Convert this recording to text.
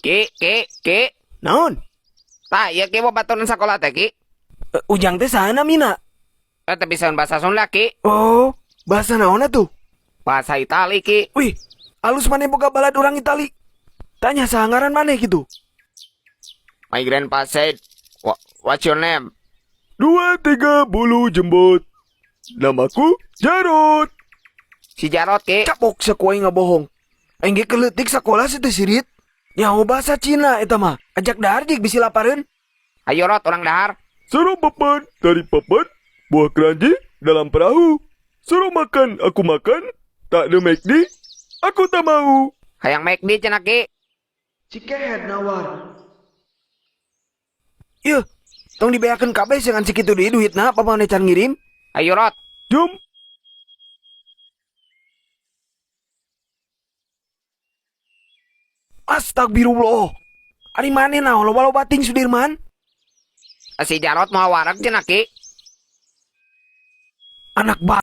Ki. Naon? Tak, ya ki mau baturan sekolah teh ki. Ujang teh sana Mina. Tapi saun bahasa Sunda ki. Oh, bahasa naon tuh? Bahasa Itali ki. Wih, alus maneh boga balad orang Itali. Tanya sahangaran maneh gitu. My grandpa said, what's your name? 2, 3, bulu jembut. Namaku Jarot. Si Jarot ki. Capok sakuai ngabohong. Aing ge keleutik sakola situ sirit. Nyaho bahasa Cina eta mah. Ajak dahar jik bisi lapareun. Ayo Rot, orang dahar. Suruh papan, tari papan, buah keranji dalam perahu. Suruh makan, aku makan. Tak ada McD, aku tak mau. Hayang make di cenah ki. Cikehead nawar. Yeuh, tong dibeakeun kabeh dengan sekitu deui duitna apa maneh can ngirim? Ayo Rot. Jom. Astagfirullah. Ari maneh nah loba-loba ting Sudirman? Si Jarot mau warak cenah ki. Anak